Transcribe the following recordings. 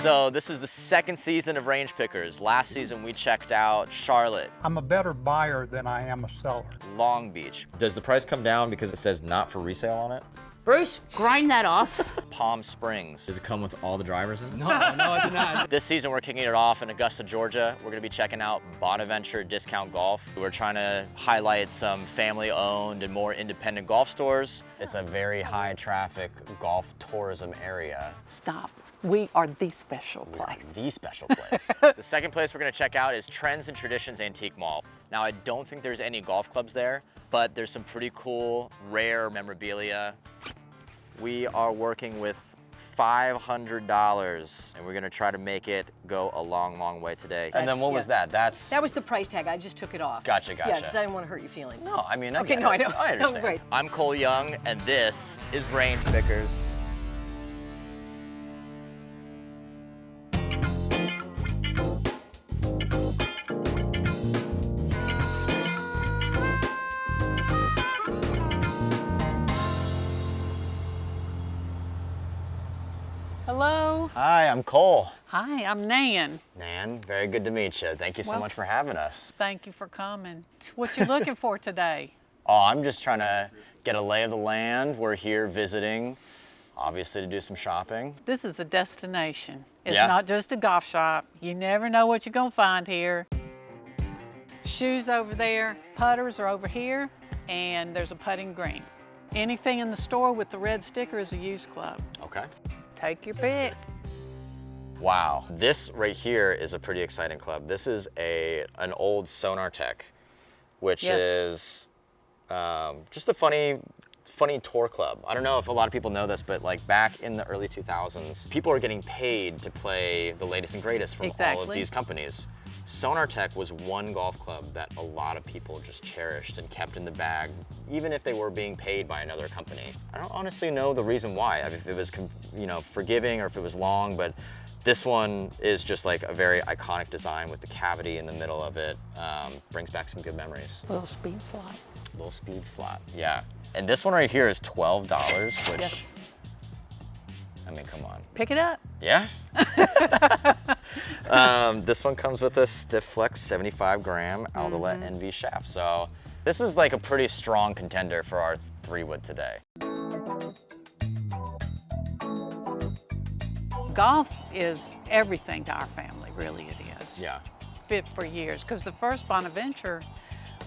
So this is the second season of Range Pickers. Last season we checked out Charlotte, I'm a better buyer than I am a seller. Long Beach, Does the price come down because it says not for resale on it? Bruce, grind that off. Palm Springs. Does it come with all the drivers in it? No, I did not. This season we're kicking it off in Augusta, Georgia. We're gonna be checking out Bonaventure Discount Golf. We're trying to highlight some family-owned and more independent golf stores. It's a very high traffic golf tourism area. Stop. We are the special place. The special place. The second place we're gonna check out is Trends and Traditions Antique Mall. Now I don't think there's any golf clubs there, but there's some pretty cool, rare memorabilia. We are working with $500 and we're gonna try to make it go a long, long way today. And then what was that? That was the price tag. I just took it off. Gotcha. Yeah, because I didn't want to hurt your feelings. No, I mean, I Okay, get no, it. I know. I understand. No, great. I'm Cole Young and this is Range Pickers. Hello. Hi, I'm Cole. Hi, I'm Nan. Nan, very good to meet you. Thank you so Well- much for having us. Thank you for coming. What you looking for today? Oh, I'm just trying to get a lay of the land. We're here visiting, obviously to do some shopping. This is a destination. It's Yeah. not just a golf shop. You never know what you're gonna find here. Shoes over there, putters are over here, and there's a putting green. Anything in the store with the red sticker is a used club. Okay. Take your pick. Wow, this right here is a pretty exciting club. This is an old Sonar Tech, which Yes. is just a funny tour club. I don't know if a lot of people know this, but like back in the early 2000s, people are getting paid to play the latest and greatest from all of Exactly. these companies. Sonar Tech was one golf club that a lot of people just cherished and kept in the bag, even if they were being paid by another company. I don't honestly know the reason why, if it was, forgiving or if it was long, but this one is just like a very iconic design with the cavity in the middle of it. Brings back some good memories. Little speed slot. Little speed slot, yeah. And this one right here is $12, which, Yes. I mean, come on. Pick it up. Yeah? This one comes with a Stiff Flex 75 gram Aldelet NV shaft. So this is like a pretty strong contender for our 3-wood today. Golf is everything to our family, really it is. Yeah. Fit for years, because the first Bonaventure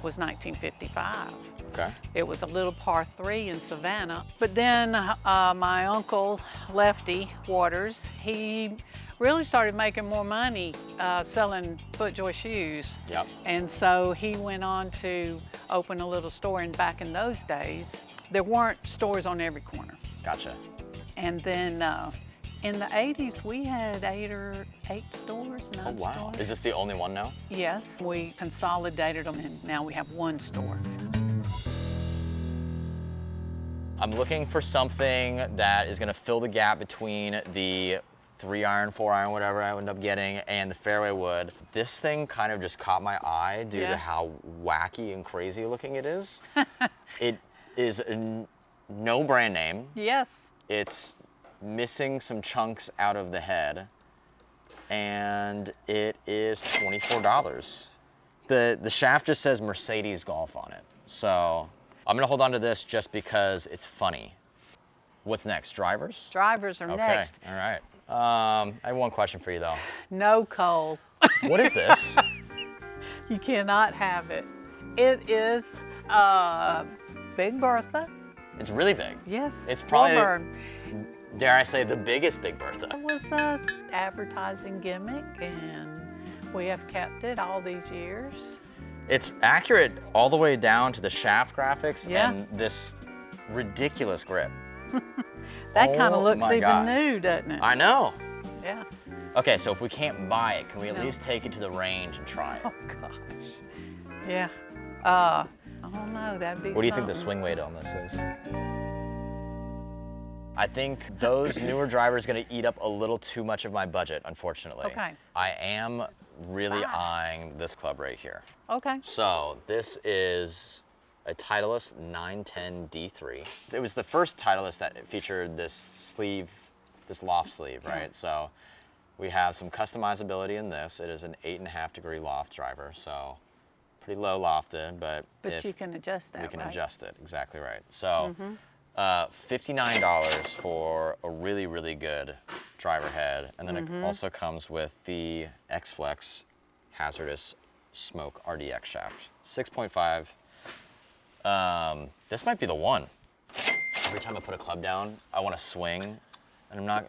was 1955. Okay. It was a little par 3 in Savannah. But then my uncle, Lefty Waters, he really started making more money selling FootJoy shoes. Yep. And so he went on to open a little store, and back in those days, there weren't stores on every corner. Gotcha. And then in the 80s, we had 8 stores, 9 Oh, wow. stores. Is this the only one now? Yes, we consolidated them, and now we have 1 store. I'm looking for something that is gonna fill the gap between the 3-iron, 4-iron, whatever I end up getting, and the fairway wood. This thing kind of just caught my eye due Yeah. to how wacky and crazy looking it is. It is no brand name. Yes. It's missing some chunks out of the head, and it is $24. The shaft just says Mercedes Golf on it. So I'm gonna hold on to this just because it's funny. What's next, drivers? Drivers are next. All right. I have one question for you though. No, Cole. What is this? You cannot have it. It is Big Bertha. It's really big. Yes. It's probably, Wilburn. dare I say, the biggest Big Bertha. It was an advertising gimmick, and we have kept it all these years. It's accurate all the way down to the shaft graphics Yeah. and this ridiculous grip. That kind Oh of looks my even God. new, doesn't it? I know. Yeah. Okay, so if we can't buy it, can we at No. least take it to the range and try it? Oh gosh. Yeah. I don't know. That'd be. What do you think the something. swing weight on this is? I think those newer drivers are going to eat up a little too much of my budget, unfortunately. Okay. I am really Bye. eyeing this club right here. Okay. So this is a Titleist 910 D3. It was the first Titleist that featured this sleeve, this loft sleeve, right? So We have some customizability in this. It is an 8.5 degree loft driver, so pretty low lofted, but if you can adjust that, we can right? adjust it, exactly right. So $59 for a really, really good driver head. And then it also comes with the X-Flex hazardous smoke RDX shaft. 6.5. This might be the one. Every time I put a club down, I want to swing. And I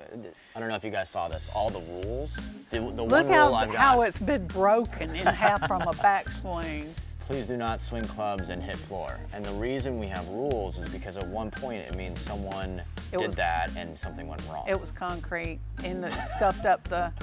don't know if you guys saw this, all the rules. The Look one rule I've how got, it's been broken in half from a backswing. please do not swing clubs and hit floor. And the reason we have rules is because at one point it means someone did that and something went wrong. It was concrete and it scuffed up the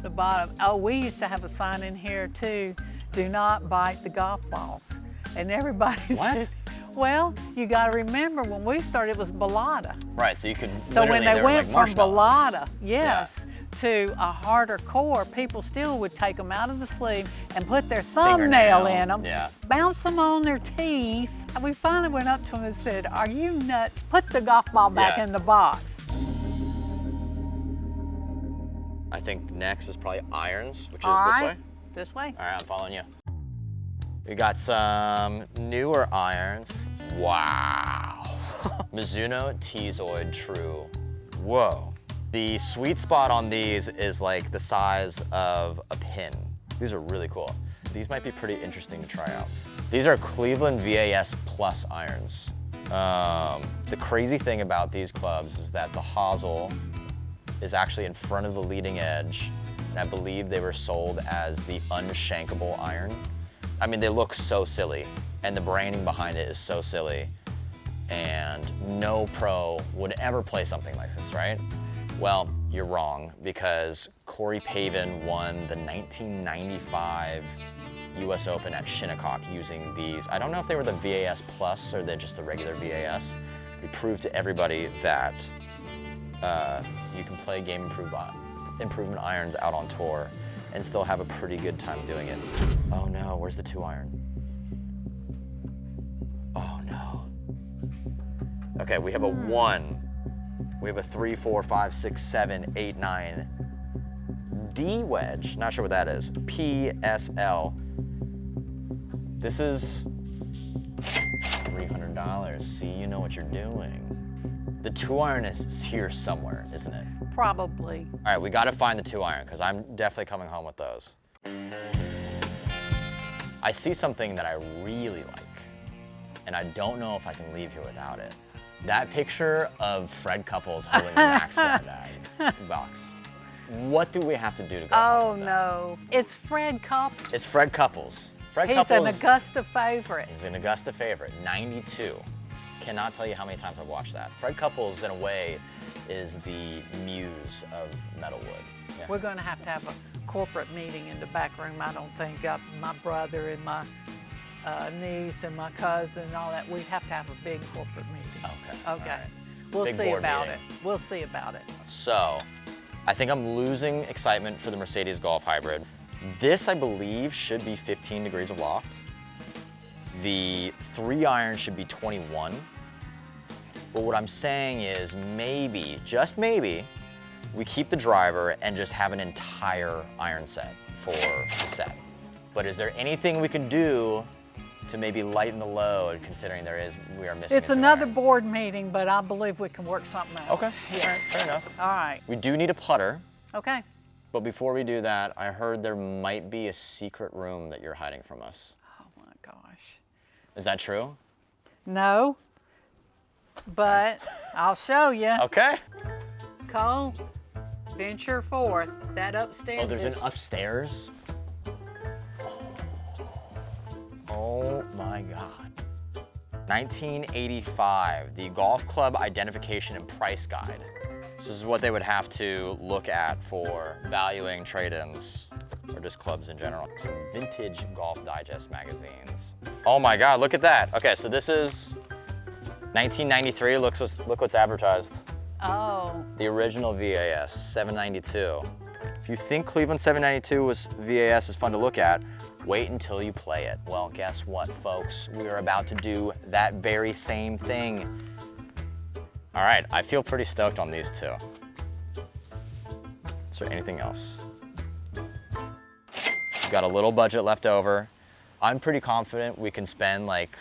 bottom. Oh, we used to have a sign in here too, do not bite the golf balls. And everybody's What? Well, you gotta remember when we started it was balata. Right, so you could So when they were went like from marshmallows. balata, yes, to a harder core, people still would take them out of the sleeve and put their thumbnail in them, bounce them on their teeth. And we finally went up to them and said, "Are you nuts? Put the golf ball back in the box." I think next is probably irons, which is All this right. way. This way. All right, I'm following you. We got some newer irons. Wow. Mizuno Tezoid True. Whoa. The sweet spot on these is like the size of a pin. These are really cool. These might be pretty interesting to try out. These are Cleveland VAS Plus irons. The crazy thing about these clubs is that the hosel is actually in front of the leading edge, and I believe they were sold as the unshankable iron. I mean, they look so silly, and the branding behind it is so silly, and no pro would ever play something like this, right? Well, you're wrong, because Corey Pavin won the 1995 US Open at Shinnecock using these. I don't know if they were the VAS Plus or just the regular VAS. They proved to everybody that you can play game improvement irons out on tour and still have a pretty good time doing it. Oh no, where's the 2-iron? Oh no. Okay, we have a 1. We have a 3, 4, 5, 6, 7, 8, 9. D wedge, not sure what that is. PSL. This is $300. See, you know what you're doing. The 2-iron is here somewhere, isn't it? Probably. All right, we gotta find the 2-iron because I'm definitely coming home with those. I see something that I really like, and I don't know if I can leave here without it. That picture of Fred Couples holding the Max Fly bag box. What do we have to do to go home with that? No, it's Fred Couples. It's Fred Couples. Fred He's Couples. an Augusta favorite. He's an Augusta favorite, 92. Cannot tell you how many times I've watched that. Fred Couples, in a way, is the muse of metalwood. Yeah. We're going to have a corporate meeting in the back room. I don't think my brother and my niece and my cousin and all that. We have to have a big corporate meeting. Okay. Okay. All right. We'll Big see board about meeting. it. We'll see about it. So, I think I'm losing excitement for the Mercedes Golf Hybrid. This, I believe, should be 15 degrees of loft. The 3-iron should be 21. But what I'm saying is maybe, just maybe, we keep the driver and just have an entire iron set for the set. But is there anything we can do to maybe lighten the load, considering we are missing It's a 2-iron? another board meeting, but I believe we can work something out. Okay, all right, fair enough. All right. We do need a putter, Okay. but before we do that, I heard there might be a secret room that you're hiding from us. Oh my gosh. Is that true? No, but I'll show you. Okay. Cole, venture forth. That upstairs. Oh, there's an is- upstairs? Oh my God. 1985, the Golf Club Identification and Price Guide. This is what they would have to look at for valuing trade-ins or just clubs in general. Some vintage Golf Digest magazines. Oh my God, look at that. Okay, so this is 1993, look what's advertised. Oh. The original VAS, 792. If you think Cleveland 792 VAS is fun to look at, wait until you play it. Well, guess what, folks? We are about to do that very same thing. All right, I feel pretty stoked on these two. It's there anything else? We've got a little budget left over. I'm pretty confident we can spend like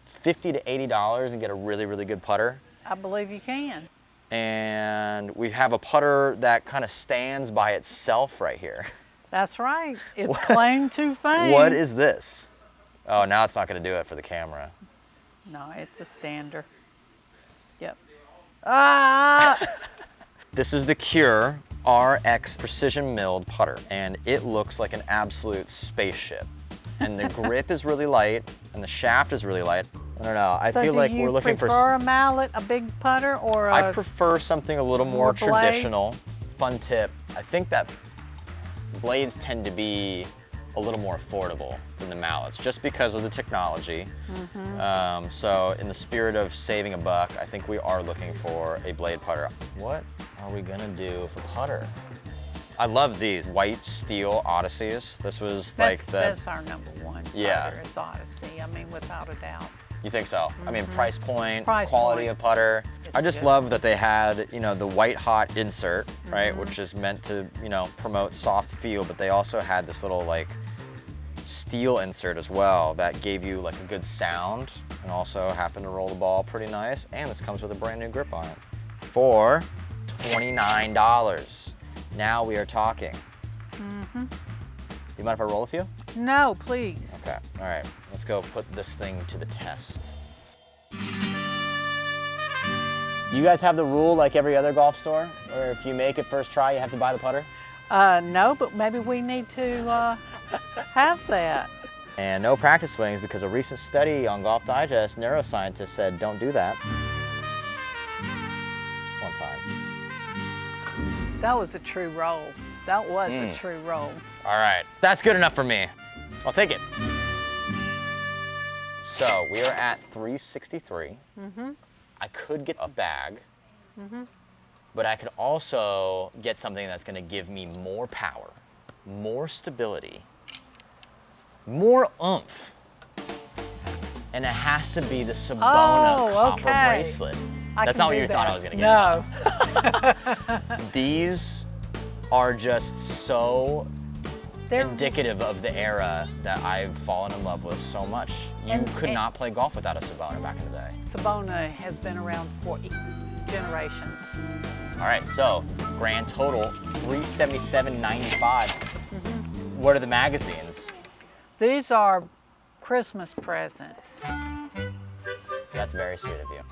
$50 to $80 and get a really, really good putter. I believe you can. And we have a putter that kind of stands by itself right here. That's right. It's claim to fame. What is this? Oh, now it's not going to do it for the camera. No, it's a stander. Yep. Ah! This is the Cure RX Precision Milled Putter, and it looks like an absolute spaceship. And the grip is really light, and the shaft is really light. I don't know. I feel like we're looking for. Do you prefer a mallet, a big putter, or I prefer something a little more blade? traditional. Fun tip. I think that blades tend to be a little more affordable than the mallets, just because of the technology. So in the spirit of saving a buck, I think we are looking for a blade putter. What are we gonna do for putter? I love these white steel Odysseys. This was that's our number one Yeah. putter is Odyssey. I mean, without a doubt. You think so? I mean, price point, Price quality point. of putter. It's I just good. love that they had, you know, the white hot insert, right, which is meant to, you know, promote soft feel, but they also had this little like steel insert as well that gave you like a good sound and also happened to roll the ball pretty nice. And this comes with a brand new grip on it for $29. Now we are talking. You mind if I roll a few? No, please. Okay, all right, let's go put this thing to the test. Do you guys have the rule like every other golf store, where if you make it first try, you have to buy the putter? No, but maybe we need to have that. And no practice swings, because a recent study on Golf Digest, neuroscientists said don't do that. One time. That was a true roll. That was a true roll. All right, that's good enough for me. I'll take it. So we are at 363. I could get a bag, but I could also get something that's gonna give me more power, more stability, more oomph. And it has to be the Sabona copper bracelet. That's not what you thought I was gonna get. No. These are just so They're indicative of the era that I've fallen in love with so much. You could not play golf without a Sabona back in the day. Sabona has been around for generations. All right, so grand total, $377.95. What are the magazines? These are Christmas presents. That's very sweet of you.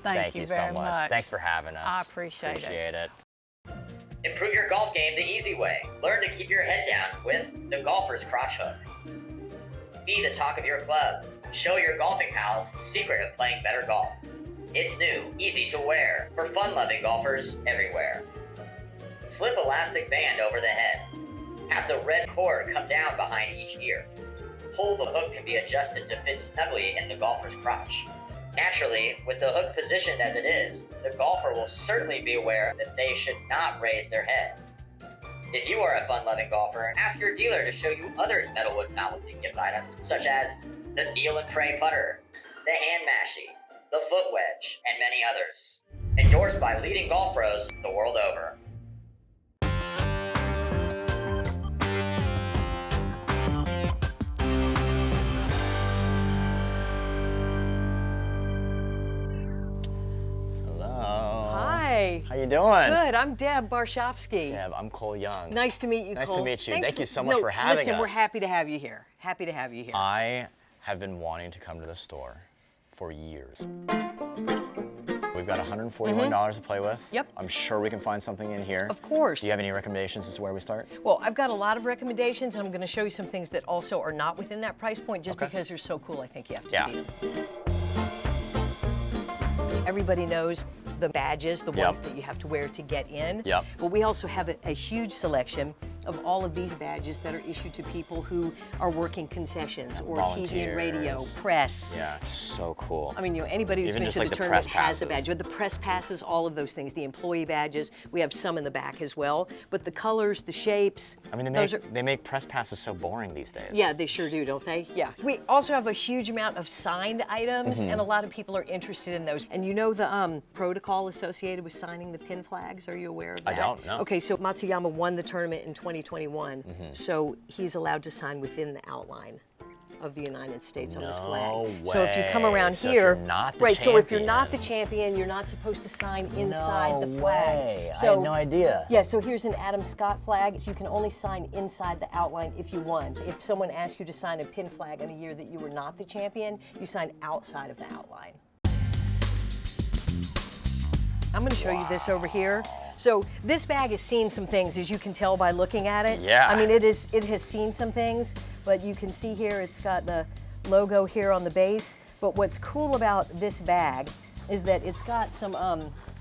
Thank you very so much. Thanks for having us. I appreciate it. Improve your golf game the easy way. Learn to keep your head down with the golfer's crotch hook. Be the talk of your club. Show your golfing pals the secret of playing better golf. It's new, easy to wear, for fun-loving golfers everywhere. Slip elastic band over the head. Have the red cord come down behind each ear. Pull the hook can be adjusted to fit snugly in the golfer's crotch. Naturally, with the hook positioned as it is, the golfer will certainly be aware that they should not raise their head. If you are a fun-loving golfer, ask your dealer to show you other Metalwood novelty gift items, such as the Kneel and Pray putter, the hand mashie, the foot wedge, and many others. Endorsed by leading golf pros the world over. Hi. How you doing? Good. I'm Deb Barshofsky. Deb, I'm Cole Young. Nice to meet you, Nice Cole. to meet you. Thanks Thank you so much for having listen, us. we're happy to have you here. Happy to have you here. I have been wanting to come to the store for years. We've got $141 to play with. Yep. I'm sure we can find something in here. Of course. Do you have any recommendations as to where we start? Well, I've got a lot of recommendations, and I'm going to show you some things that also are not within that price point just because they're so cool. I think you have to see them. Everybody knows the badges, the ones that you have to wear to get in. Yep. But we also have a huge selection of all of these badges that are issued to people who are working concessions or TV and radio, Volunteers. press. Yeah, so cool. I mean, anybody who's Even been just to like the the tournament press has a badge. passes. But the press passes, all of those things, the employee badges, we have some in the back as well. But the colors, the shapes, I mean, they make press passes so boring these days. yeah, they sure do, don't they? Yeah. We also have a huge amount of signed items, and a lot of people are interested in those. And you know the protocol associated with signing the pin flags? Are you aware of that? I don't know. Okay, so Matsuyama won the tournament in 2021, so he's allowed to sign within the outline of the United States on his flag. No So if you come around way. So if here, you're not the right? So if you're not the champion- champion, you're not supposed to sign inside No the flag. way. I So had no idea. yeah, so here's an Adam Scott flag. So you can only sign inside the outline if you won. If someone asked you to sign a pin flag in a year that you were not the champion, you sign outside of the outline. I'm going to show you this over here. So this bag has seen some things, as you can tell by looking at it. Yeah. I mean, it has seen some things, but you can see here it's got the logo here on the base. But what's cool about this bag is that it's got some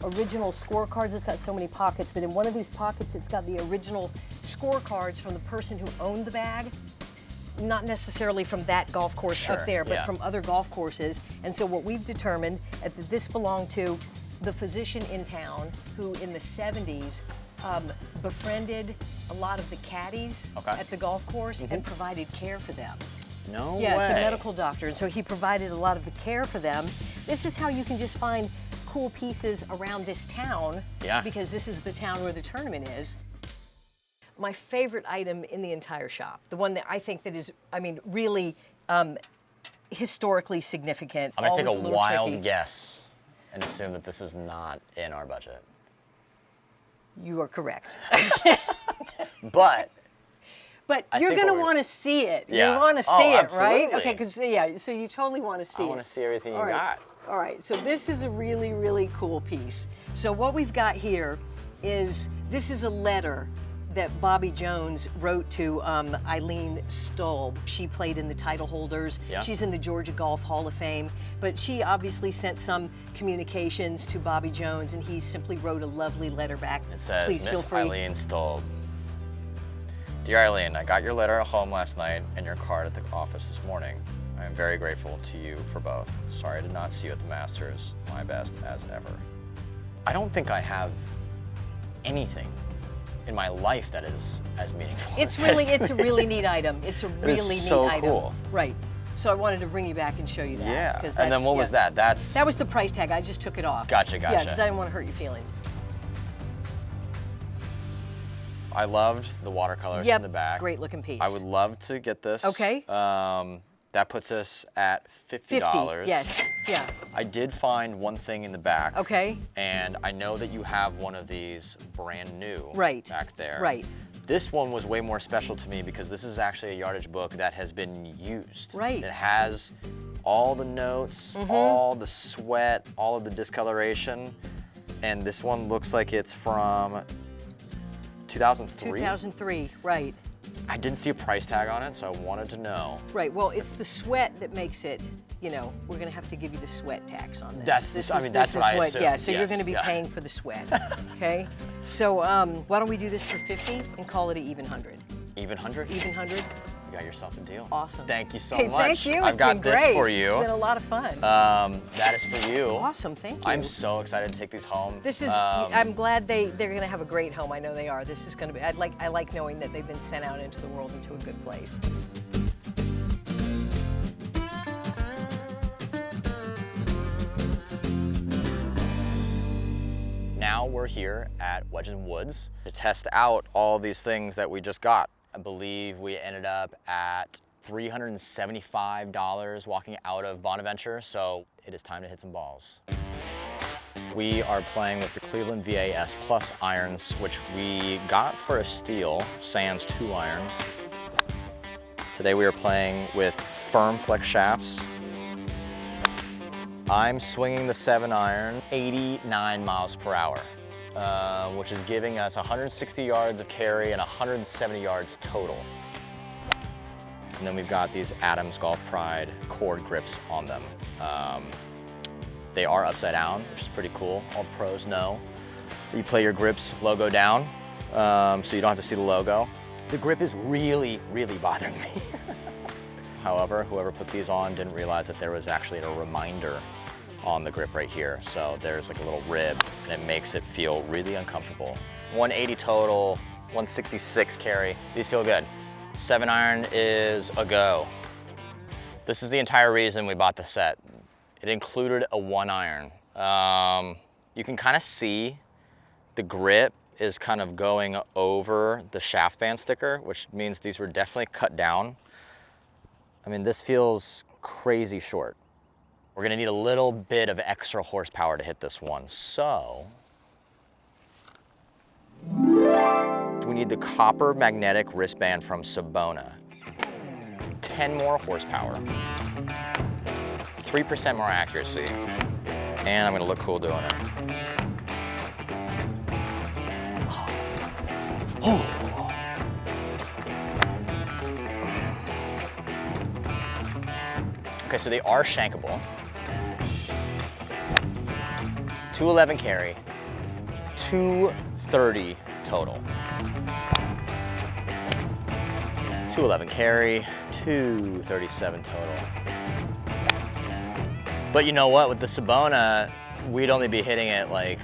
original scorecards. It's got so many pockets, but in one of these pockets, it's got the original scorecards from the person who owned the bag. Not necessarily from that golf course Sure, up there, but yeah. from other golf courses. And so what we've determined is that this belonged to the physician in town who in the 70s befriended a lot of the caddies at the golf course and provided care for them. No Yeah, way. it's a medical doctor, and so he provided a lot of the care for them. This is how you can just find cool pieces around this town, because this is the town where the tournament is. My favorite item in the entire shop, the one that I think that is, I mean, really historically significant. I'm gonna take a always little wild tricky. guess and assume that this is not in our budget. You are correct. But But I you're think going to what want to see it. Yeah. You want to see Oh, it, right? absolutely. Okay, because, yeah, so you totally want to see I it. want to see everything you All right. got. All right, so this is a really, really cool piece. So what we've got here is, this is a letter that Bobby Jones wrote to Eileen Stolb. She played in the title holders. Yeah. She's in the Georgia Golf Hall of Fame, but she obviously sent some communications to Bobby Jones, and he simply wrote a lovely letter back. It says, Please feel Miss free. Eileen Stolb. Dear Eileen, I got your letter at home last night and your card at the office this morning. I am very grateful to you for both. Sorry I did not see you at the Masters. My best as ever. I don't think I have anything in my life that is as meaningful It's as really, this. it's a really neat item. It's a really is neat so item. cool. Right. So I wanted to bring you back and show you that. Yeah, 'cause and then that's- what was that? That's That was the price tag. I just took it off. Gotcha, Yeah, gotcha. because I didn't want to hurt your feelings. I loved the watercolors Yep, in the back. great looking piece. I would love to get this. Okay. That puts us at $50. 50, yes, yeah. I did find one thing in the back. Okay. And I know that you have one of these brand new Right, back there. right. This one was way more special to me because this is actually a yardage book that has been used. Right. It has all the notes, all the sweat, all of the discoloration. And this one looks like it's from 2003. 2003, right. I didn't see a price tag on it, so I wanted to know. Right, well, it's the sweat that makes it, you know, we're going to have to give you the sweat tax on this. That's- This I is- mean, that's this what is I assumed, Yeah, so you're yes, going to be yeah. paying for the sweat, okay? So why don't we do this for 50 and call it an even 100? Even 100? Even 100? You got yourself a deal. Awesome. Thank you so Hey, much. thank you. I've It's got been this great. for you. It's been a lot of fun. That is for you. Awesome, thank you. I'm so excited to take these home. This is, I'm glad they're going to have a great home. I know they are. This is going to be, I like knowing that they've been sent out into the world into a good place. Now we're here at Wedge and Woods to test out all these things that we just got. I believe we ended up at $375 walking out of Bonaventure, so it is time to hit some balls. We are playing with the Cleveland VA S Plus irons, which we got for a steal, Sands 2 iron. Today we are playing with firm flex shafts. I'm swinging the 7 iron 89 miles per hour, which is giving us 160 yards of carry and 170 yards total. And then we've got these Adams Golf Pride cord grips on them. They are upside down, which is pretty cool. All pros know. You play your grips logo down, so you don't have to see the logo. The grip is really, really bothering me. However, whoever put these on didn't realize that there was actually a reminder on the grip right here. So there's like a little rib and it makes it feel really uncomfortable. 180 total, 166 carry. These feel good. 7-iron is a go. This is the entire reason we bought the set. It included a 1-iron. You can kind of see the grip is kind of going over the shaft band sticker, which means these were definitely cut down. I mean, this feels crazy short. We're gonna need a little bit of extra horsepower to hit this one. So, we need the copper magnetic wristband from Sabona. 10 more horsepower, 3% more accuracy, and I'm gonna look cool doing it. Okay, so they are shankable. 211 carry, 230 total. 211 carry, 237 total. But you know what, with the Sabona, we'd only be hitting it like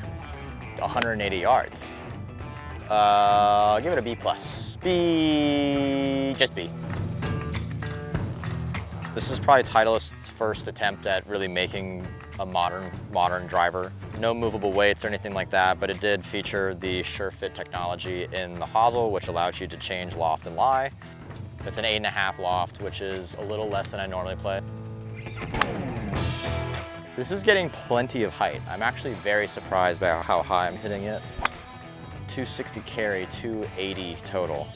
180 yards. Give it a B+. B, just B. This is probably Titleist's first attempt at really making a modern driver. No movable weights or anything like that, but it did feature the SureFit technology in the hosel, which allows you to change loft and lie. It's an 8.5 loft, which is a little less than I normally play. This is getting plenty of height. I'm actually very surprised by how high I'm hitting it. 260 carry, 280 total.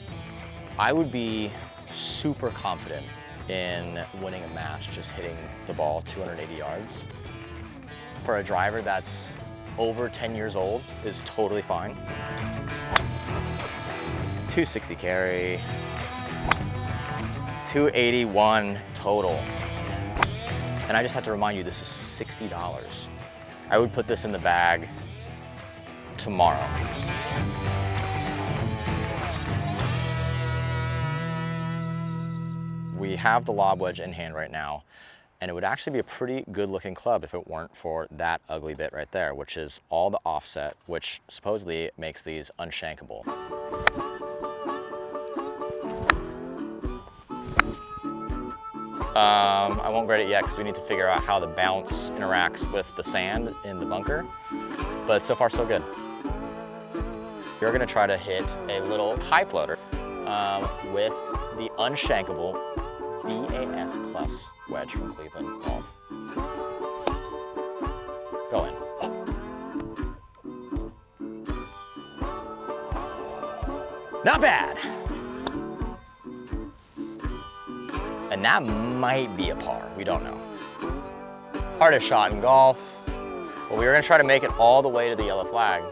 I would be super confident in winning a match just hitting the ball 280 yards. For a driver that's over 10 years old is totally fine. 260 carry, 281 total. And I just have to remind you, this is $60. I would put this in the bag tomorrow. We have the lob wedge in hand right now, and it would actually be a pretty good looking club if it weren't for that ugly bit right there, which is all the offset, which supposedly makes these unshankable. I won't grade it yet because we need to figure out how the bounce interacts with the sand in the bunker, but so far so good. You're gonna try to hit a little high floater with the unshankable BAS Plus wedge from Cleveland Golf. Go in. Not bad. And that might be a par, we don't know. Hardest shot in golf. But we were gonna try to make it all the way to the yellow flag.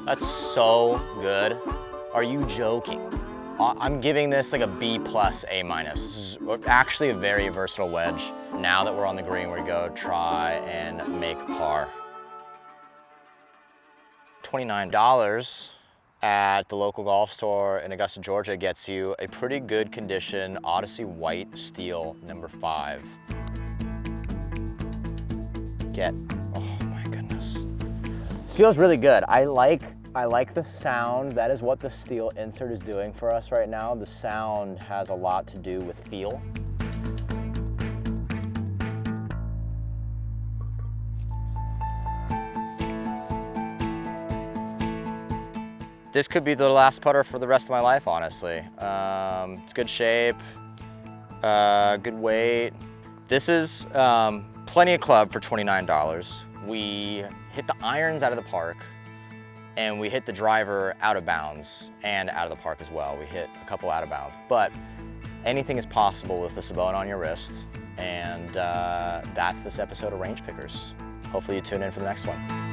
That's so good. Are you joking? I'm giving this like a B+, A-. This is actually a very versatile wedge. Now that we're on the green, we go try and make par. $29 at the local golf store in Augusta, Georgia gets you a pretty good condition Odyssey White Steel number 5. Oh my goodness. This feels really good. I like the sound. That is what the steel insert is doing for us right now. The sound has a lot to do with feel. This could be the last putter for the rest of my life, honestly. It's good shape, good weight. This is plenty of club for $29. We hit the irons out of the park, and we hit the driver out of bounds and out of the park as well. We hit a couple out of bounds, but anything is possible with the Sabona on your wrist, and that's this episode of Range Pickers. Hopefully you tune in for the next one.